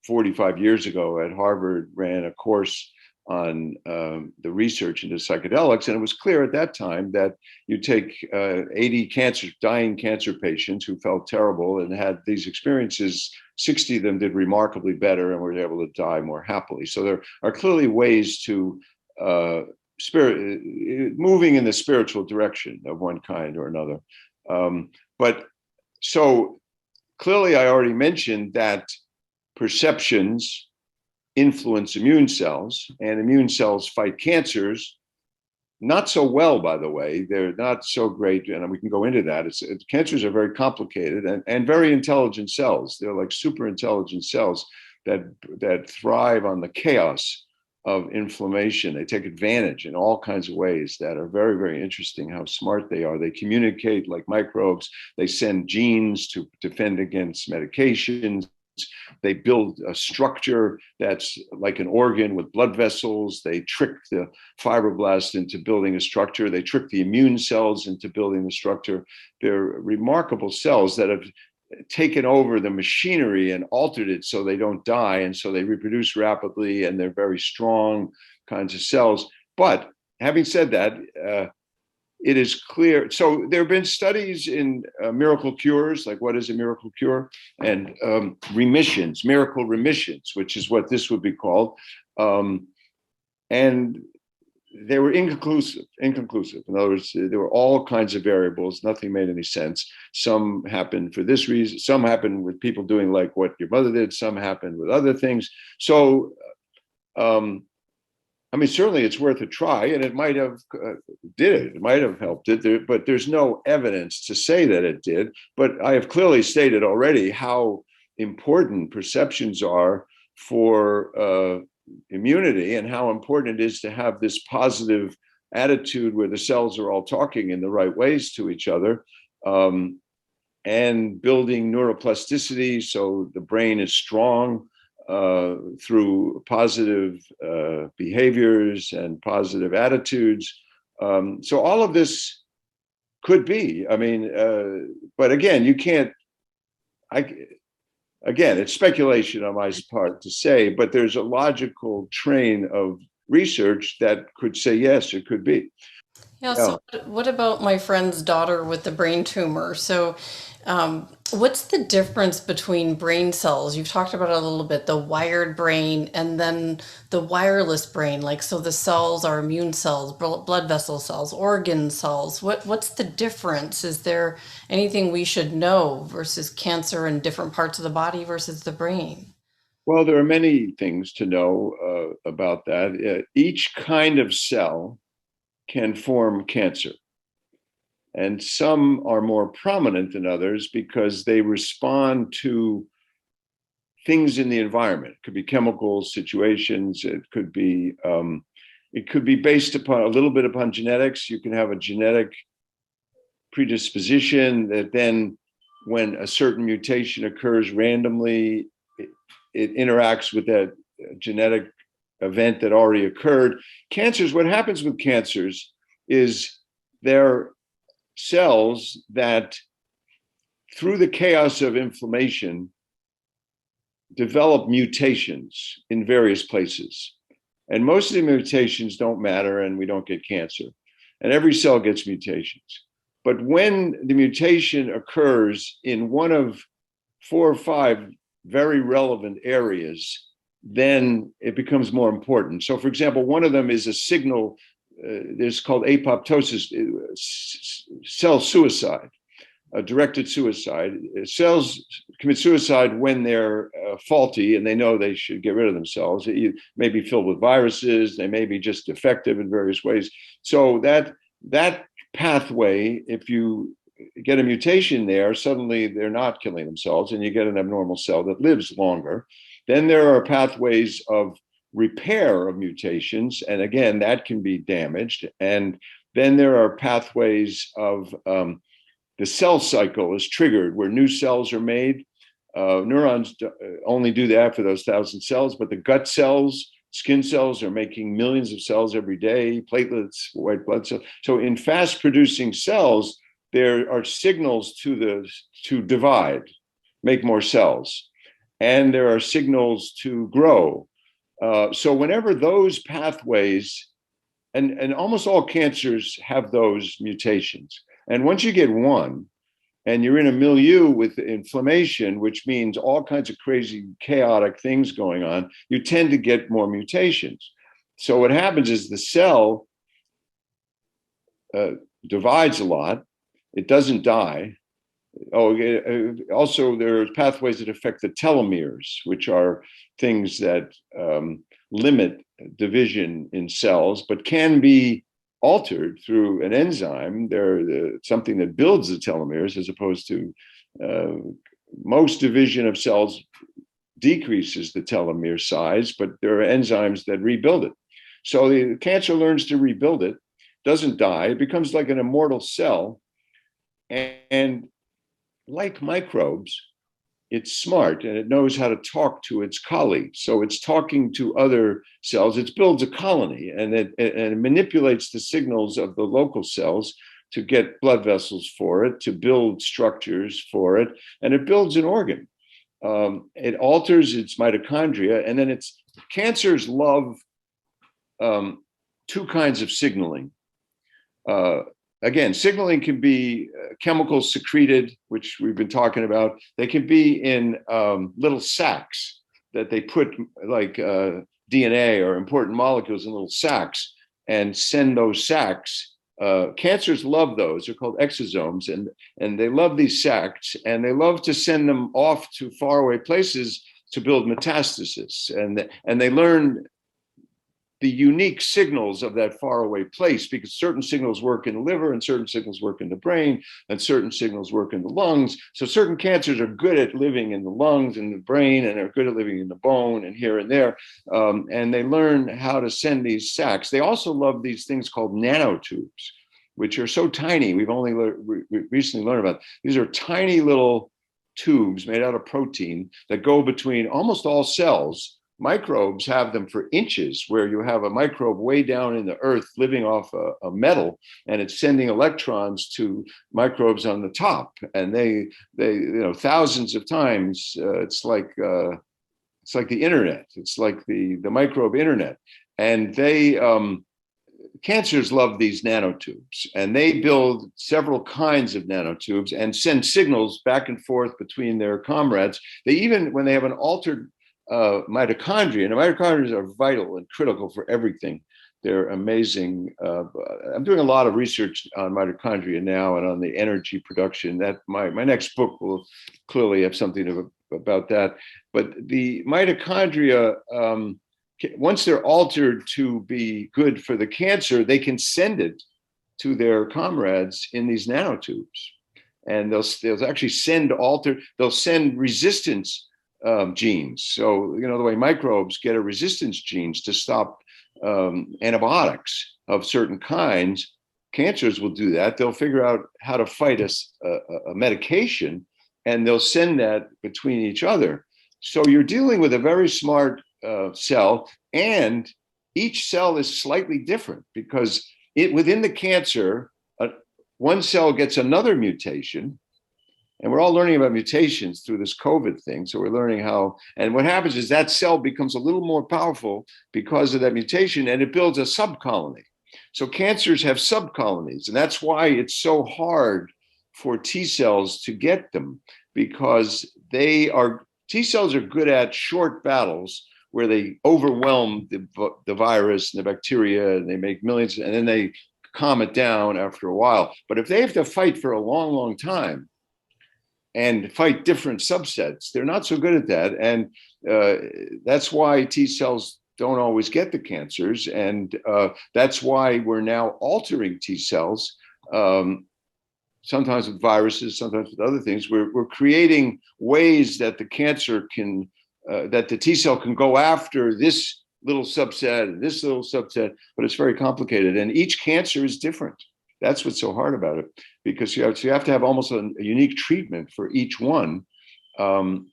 45 years ago at Harvard ran a course on the research into psychedelics, and it was clear at that time that you take 80 dying cancer patients who felt terrible and had these experiences. 60 of them did remarkably better and were able to die more happily. So there are clearly ways to moving in the spiritual direction of one kind or another. But so clearly, I already mentioned that perceptions influence immune cells, and immune cells fight cancers. Not so well, by the way. They're not so great, and we can go into that. Cancers are very complicated and very intelligent cells. They're like super intelligent cells that thrive on the chaos of inflammation. They take advantage in all kinds of ways that are very, very interesting, how smart they are. They communicate like microbes. They send genes to defend against medications. They build a structure that's like an organ with blood vessels. They trick the fibroblast into building a structure. They trick the immune cells into building the structure. They're remarkable cells that have taken over the machinery and altered it so they don't die, and so they reproduce rapidly, and they're very strong kinds of cells. But having said that, it is clear. So there have been studies in miracle cures, like what is a miracle cure, and remissions, miracle remissions, which is what this would be called. And they were inconclusive. In other words, there were all kinds of variables. Nothing made any sense. Some happened for this reason. Some happened with people doing like what your mother did. Some happened with other things. So, I mean, certainly it's worth a try, and it might have It might have helped it, but there's no evidence to say that it did. But I have clearly stated already how important perceptions are for immunity and how important it is to have this positive attitude where the cells are all talking in the right ways to each other, and building neuroplasticity so the brain is strong through positive behaviors and positive attitudes. So all of this could be, I mean, but again, you can't, again, it's speculation on my part to say, but there's a logical train of research that could say, yes, it could be. Yeah, so what about my friend's daughter with the brain tumor? So, what's the difference between brain cells? You've talked about it a little bit, the wired brain and then the wireless brain. Like, so the cells are immune cells, blood vessel cells, organ cells. What's the difference? Is there anything we should know versus cancer in different parts of the body versus the brain? Well, there are many things to know about that. Each kind of cell can form cancer. And some are more prominent than others because they respond to things in the environment. It could be chemical situations. It could be based upon a little bit upon genetics. You can have a genetic predisposition that then, when a certain mutation occurs randomly, it interacts with that genetic event that already occurred. Cancers, what happens with cancers is they're cells that, through the chaos of inflammation, develop mutations in various places. And most of the mutations don't matter and we don't get cancer. And every cell gets mutations. But when the mutation occurs in one of 4 or 5 very relevant areas, then it becomes more important. So, for example, one of them is a signal, there's called apoptosis, cell suicide, directed suicide. Cells commit suicide when they're faulty and they know they should get rid of themselves. It may be filled with viruses, they may be just defective in various ways. So that pathway, if you get a mutation there, suddenly they're not killing themselves and you get an abnormal cell that lives longer. Then there are pathways of repair of mutations. And again, that can be damaged. And then there are pathways of the cell cycle is triggered where new cells are made. Neurons only do that for those 1,000 cells, but the gut cells, skin cells are making millions of cells every day, platelets, white blood cells. So in fast producing cells, there are signals to divide, make more cells. And there are signals to grow. So whenever those pathways, and almost all cancers have those mutations. And once you get one, and you're in a milieu with inflammation, which means all kinds of crazy, chaotic things going on, you tend to get more mutations. So what happens is the cell divides a lot. It doesn't die. Also, there are pathways that affect the telomeres, which are things that limit division in cells, but can be altered through an enzyme. They're something that builds the telomeres, as opposed to most division of cells decreases the telomere size, but there are enzymes that rebuild it. So the cancer learns to rebuild it, doesn't die, it becomes like an immortal cell. And like microbes, it's smart and it knows how to talk to its colleagues. So it's talking to other cells. It builds a colony and it manipulates the signals of the local cells to get blood vessels for it, to build structures for it, and it builds an organ. It alters its mitochondria, and then cancers love 2 kinds of signaling. Again, signaling can be chemicals secreted, which we've been talking about. They can be in little sacs that they put, like DNA or important molecules in little sacs, and send those sacs. Cancers love those. They're called exosomes, and they love these sacs, and they love to send them off to faraway places to build metastasis. And they learn the unique signals of that faraway place, because certain signals work in the liver and certain signals work in the brain and certain signals work in the lungs. So certain cancers are good at living in the lungs and the brain, and are good at living in the bone and here and there. And they learn how to send these sacs. They also love these things called nanotubes, which are so tiny. We've only recently learned about. These are tiny little tubes made out of protein that go between almost all cells. Microbes have them for inches, where you have a microbe way down in the earth living off a metal, and it's sending electrons to microbes on the top, and they thousands of times. It's like the internet. It's like the microbe internet, and they cancers love these nanotubes, and they build several kinds of nanotubes and send signals back and forth between their comrades. They even, when they have an altered mitochondria, and the mitochondria are vital and critical for everything. They're amazing. I'm doing a lot of research on mitochondria now and on the energy production. That my next book will clearly have something about that. But the mitochondria, once they're altered to be good for the cancer, they can send it to their comrades in these nanotubes, and they'll actually they'll send resistance genes. So, the way microbes get a resistance genes to stop antibiotics of certain kinds, cancers will do that. They'll figure out how to fight a medication, and they'll send that between each other. So you're dealing with a very smart cell, and each cell is slightly different, because within the cancer, one cell gets another mutation. And we're all learning about mutations through this COVID thing. So we're learning how, and what happens is that cell becomes a little more powerful because of that mutation, and it builds a subcolony. So cancers have subcolonies, and that's why it's so hard for T cells to get them, because T cells are good at short battles where they overwhelm the virus and the bacteria, and they make millions, and then they calm it down after a while. But if they have to fight for a long, long time, and fight different subsets, they're not so good at that. And that's why T cells don't always get the cancers. And that's why we're now altering T cells, sometimes with viruses, sometimes with other things. We're creating ways that the cancer can, that the T cell can go after this little subset and this little subset, but it's very complicated. And each cancer is different. That's what's so hard about it, because you have to have almost a unique treatment for each one. But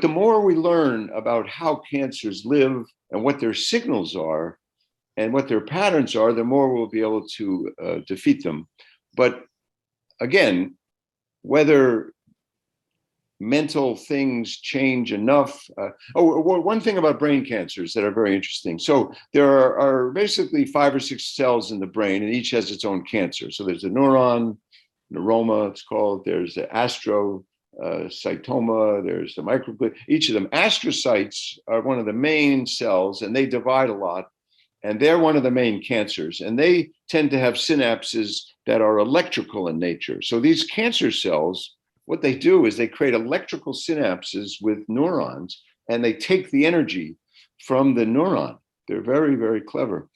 the more we learn about how cancers live and what their signals are and what their patterns are, the more we'll be able to defeat them. But again, whether mental things change enough. One thing about brain cancers that are very interesting. So there are basically 5 or 6 cells in the brain, and each has its own cancer. So there's a neuron, neuroma, it's called. There's the astrocytoma. There's the microglia. Each of them, astrocytes are one of the main cells, and they divide a lot. And they're one of the main cancers. And they tend to have synapses that are electrical in nature. So these cancer cells, what they do is they create electrical synapses with neurons, and they take the energy from the neuron. They're very, very clever.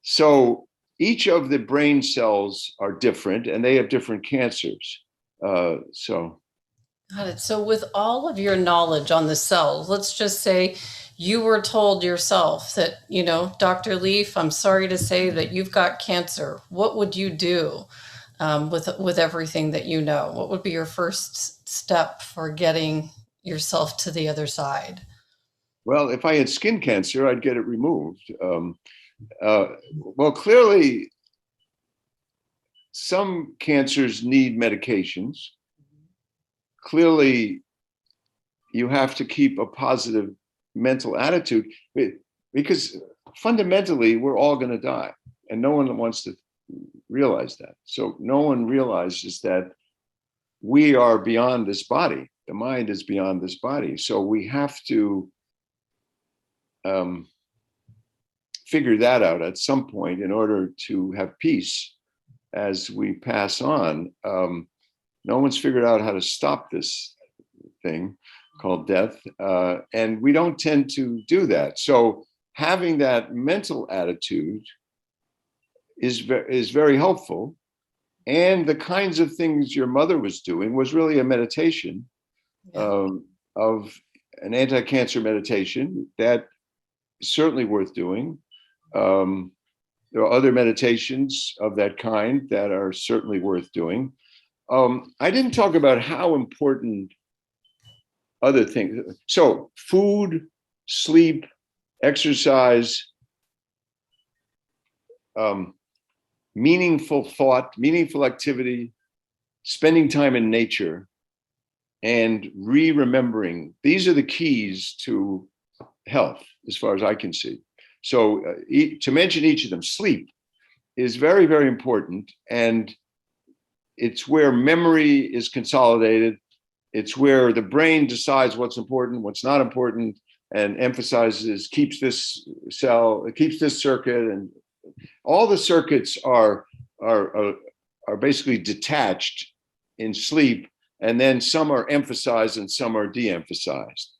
So each of the brain cells are different, and they have different cancers. Got it. So with all of your knowledge on the cells, let's just say you were told yourself that, Dr. Lieff, I'm sorry to say that you've got cancer. What would you do? With everything that you know, what would be your first step for getting yourself to the other side? Well, if I had skin cancer, I'd get it removed. Well, clearly, some cancers need medications. Clearly, you have to keep a positive mental attitude, because fundamentally, we're all going to die, and no one wants to realize that. So no one realizes that we are beyond this body. The mind is beyond this body. So we have to figure that out at some point in order to have peace as we pass on. No one's figured out how to stop this thing. called death. And we don't tend to do that. So having that mental attitude is very helpful. And the kinds of things your mother was doing was really a meditation, of an anti-cancer meditation that is certainly worth doing. There are other meditations of that kind that are certainly worth doing. I didn't talk about how important other things. So food, sleep, exercise, meaningful thought, meaningful activity, spending time in nature, and remembering. These are the keys to health, as far as I can see. So to mention each of them, sleep is very, very important. And it's where memory is consolidated. It's where the brain decides what's important, what's not important, and emphasizes, keeps this cell, keeps this circuit, and all the circuits are basically detached in sleep, and then some are emphasized and some are de-emphasized.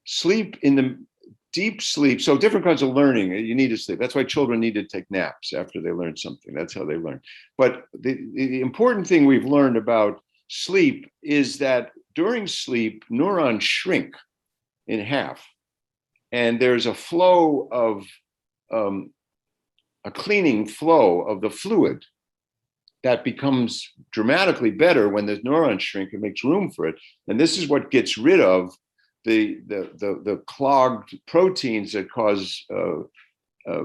Sleep, in the deep sleep, so different kinds of learning, you need to sleep. That's why children need to take naps after they learn something. That's how they learn. But the important thing we've learned about sleep is that during sleep, neurons shrink in half. And there's a flow of, a cleaning flow of the fluid that becomes dramatically better when the neurons shrink. It makes room for it. And this is what gets rid of the clogged proteins that cause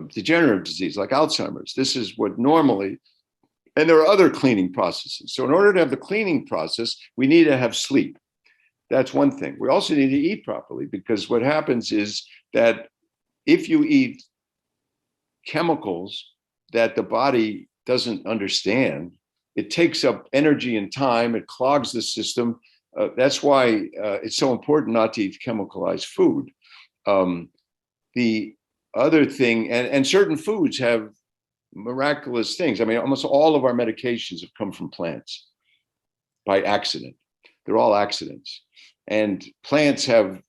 degenerative disease like Alzheimer's. This is what normally, and there are other cleaning processes. So in order to have the cleaning process, we need to have sleep. That's one thing. We also need to eat properly, because what happens is that if you eat chemicals that the body doesn't understand, it takes up energy and time, it clogs the system. That's why it's so important not to eat chemicalized food. The other thing, and certain foods have miraculous things. I mean, almost all of our medications have come from plants by accident. They're all accidents. And plants have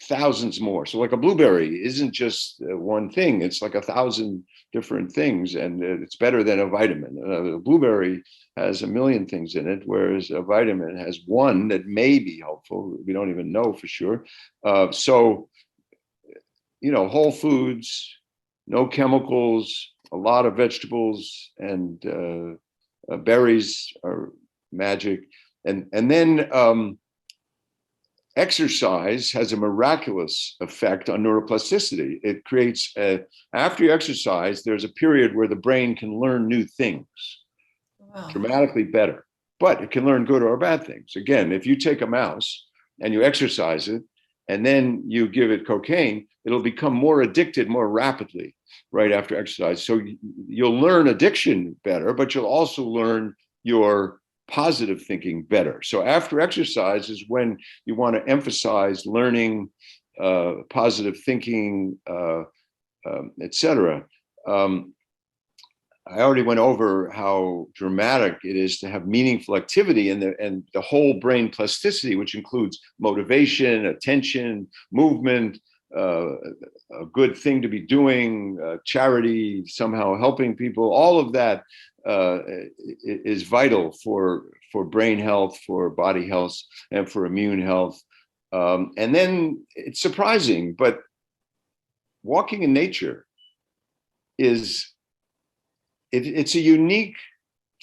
thousands more. So like a blueberry isn't just one thing, it's like 1,000 different things, and it's better than a vitamin. A blueberry has 1 million things in it, whereas a vitamin has one that may be helpful. We don't even know for sure. So, you know, whole foods, no chemicals, a lot of vegetables, and berries are magic. And then exercise has a miraculous effect on neuroplasticity. It creates, after you exercise, there's a period where the brain can learn new things. Wow. Dramatically better, but it can learn good or bad things. Again, if you take a mouse and you exercise it, and then you give it cocaine, it'll become more addicted more rapidly right after exercise. So you'll learn addiction better, but you'll also learn your positive thinking better. So after exercise is when you want to emphasize learning, positive thinking, etc. I already went over how dramatic it is to have meaningful activity, and the whole brain plasticity, which includes motivation, attention, movement, a good thing to be doing, charity, somehow helping people. All of that is vital for brain health, for body health, and for immune health. And then it's surprising, but walking in nature is, it's a unique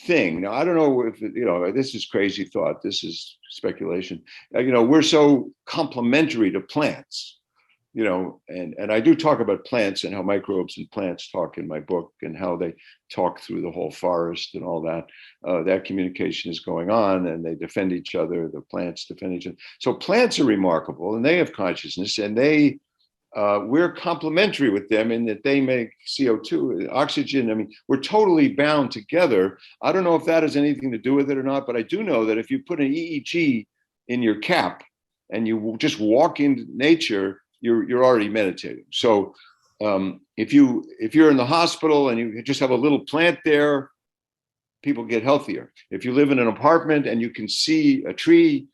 thing. Now, I don't know if, you know, this is crazy thought, this is speculation. You know, we're so complementary to plants, you know, and I do talk about plants and how microbes and plants talk in my book, and how they talk through the whole forest and all that. That communication is going on, and they defend each other. The plants defend each other. So plants are remarkable, and they have consciousness, and we're complementary with them in that they make CO2, oxygen. I mean, we're totally bound together. I don't know if that has anything to do with it or not, but I do know that if you put an EEG in your cap and you just walk into nature, you're already meditating. So if you're in the hospital and you just have a little plant there, people get healthier. If you live in an apartment and you can see a tree,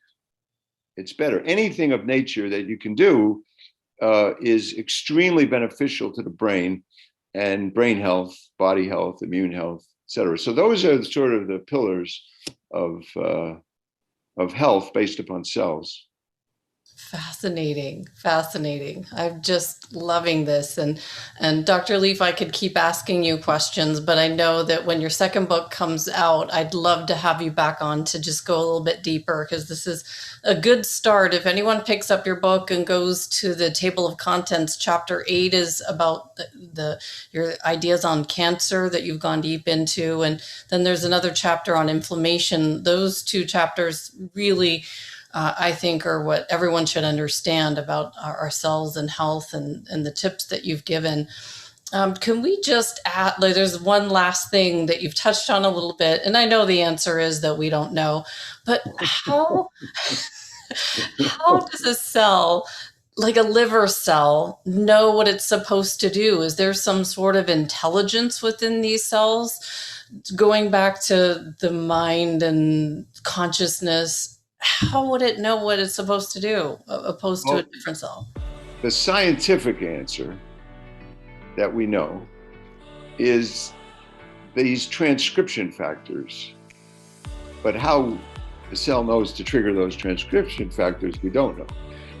it's better. Anything of nature that you can do is extremely beneficial to the brain and brain health, body health, immune health, et cetera. So those are sort of the pillars of health based upon cells. Fascinating, fascinating. I'm just loving this. And Dr. Lieff, I could keep asking you questions, but I know that when your second book comes out, I'd love to have you back on to just go a little bit deeper, because this is a good start. If anyone picks up your book and goes to the table of contents, chapter 8 is about your ideas on cancer that you've gone deep into. And then there's another chapter on inflammation. Those two chapters really I think are what everyone should understand about our cells and health, and the tips that you've given. Can we just add, like, there's one last thing that you've touched on a little bit, and I know the answer is that we don't know, but how does a cell, like a liver cell, know what it's supposed to do? Is there some sort of intelligence within these cells? Going back to the mind and consciousness, how would it know what it's supposed to do opposed to a different cell? The scientific answer that we know is these transcription factors. But how the cell knows to trigger those transcription factors, we don't know.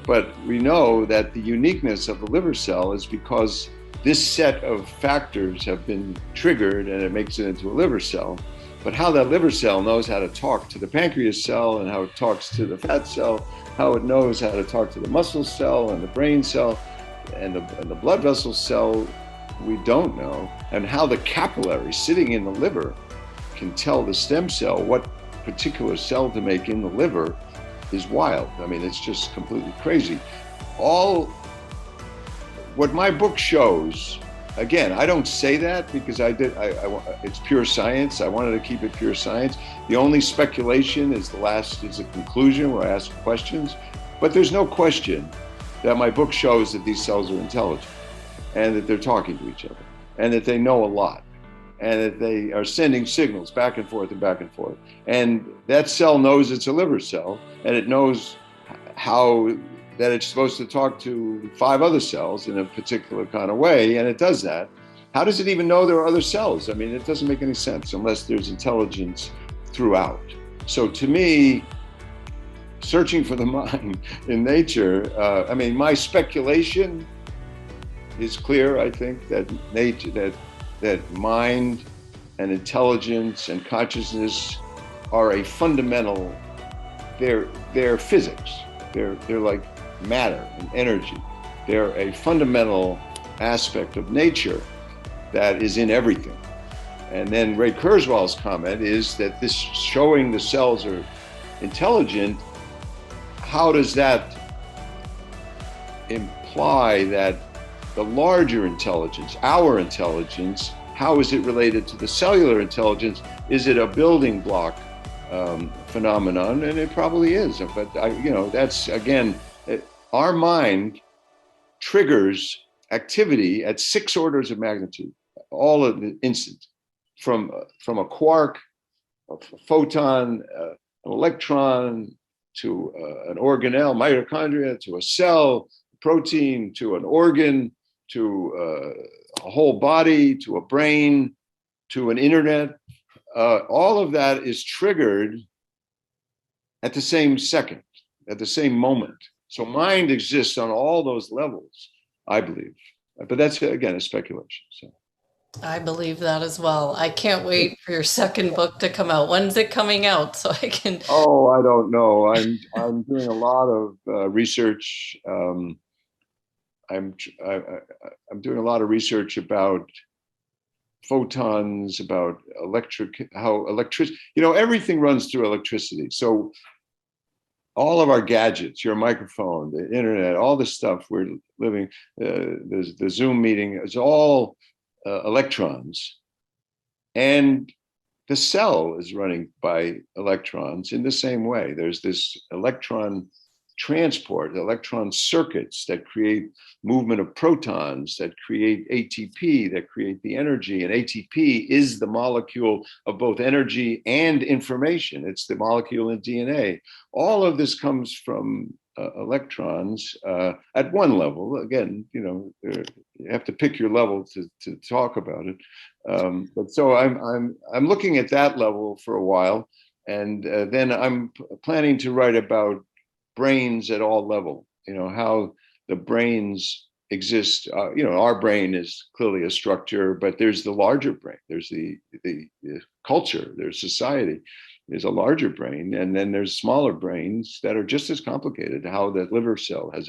But we know that the uniqueness of the liver cell is because this set of factors have been triggered and it makes it into a liver cell. But how that liver cell knows how to talk to the pancreas cell and how it talks to the fat cell, how it knows how to talk to the muscle cell and the brain cell and the blood vessel cell, we don't know. And how the capillary sitting in the liver can tell the stem cell what particular cell to make in the liver is wild. I mean, it's just completely crazy. What my book shows, again, I don't say that because it's pure science. I wanted to keep it pure science. The only speculation is a conclusion where I ask questions. But there's no question that my book shows that these cells are intelligent and that they're talking to each other and that they know a lot and that they are sending signals back and forth and back and forth. And that cell knows it's a liver cell, and it knows how that it's supposed to talk to 5 other cells in a particular kind of way, and it does that. How does it even know there are other cells? I mean, it doesn't make any sense unless there's intelligence throughout. So to me, searching for the mind in nature, my speculation is clear. I think that nature, that mind and intelligence and consciousness are a fundamental, they're physics. They're like matter and energy. They're a fundamental aspect of nature that is in everything. And then Ray Kurzweil's comment is that this showing the cells are intelligent, how does that imply that the larger intelligence, our intelligence, how is it related to the cellular intelligence? Is it a building block phenomenon? And it probably is. But that's, again, our mind triggers activity at 6 orders of magnitude, all of the instant, from a quark, a photon, an electron, to an organelle, mitochondria, to a cell, protein, to an organ, to a whole body, to a brain, to an internet. All of that is triggered at the same second, at the same moment. So mind exists on all those levels, I believe. But that's, again, a speculation. So I believe that as well. I can't wait for your second book to come out. When's it coming out so I can? Oh, I don't know. I'm doing a lot of research. I'm doing a lot of research about photons, about how electricity, everything runs through electricity. So all of our gadgets, your microphone, the internet, all the stuff we're living, the Zoom meeting, is all electrons. And the cell is running by electrons in the same way. There's this electron transport, electron circuits that create movement of protons, that create ATP, that create the energy. And ATP is the molecule of both energy and information. It's the molecule in DNA. All of this comes from electrons at one level. Again, you have to pick your level to talk about it. But so I'm looking at that level for a while, and then I'm planning to write about brains at all level. How the brains exist. Our brain is clearly a structure, but there's the larger brain. There's the culture. There's society. There's a larger brain, and then there's smaller brains that are just as complicated. How that liver cell has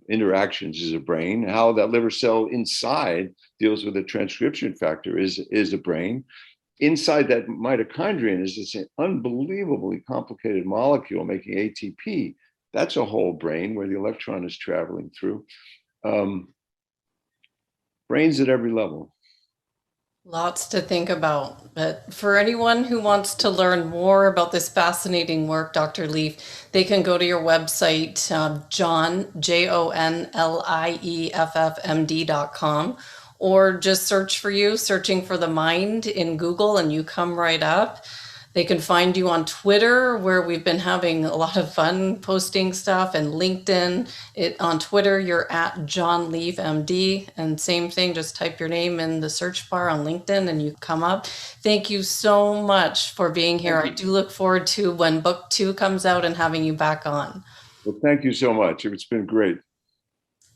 interactions as a brain, how that liver cell inside deals with a transcription factor is a brain. Inside that mitochondrion is this unbelievably complicated molecule making ATP. That's a whole brain where the electron is traveling through. Brains at every level. Lots to think about. But for anyone who wants to learn more about this fascinating work, Dr. Lieff, they can go to your website, JonLieffMD.com, or just searching for the mind in Google, and you come right up. They can find you on Twitter, where we've been having a lot of fun posting stuff, and LinkedIn. On Twitter, you're at Jon Lieff MD, and same thing, just type your name in the search bar on LinkedIn and you come up. Thank you so much for being here. I do look forward to when book 2 comes out and having you back on. Well, thank you so much. It's been great.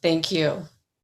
Thank you.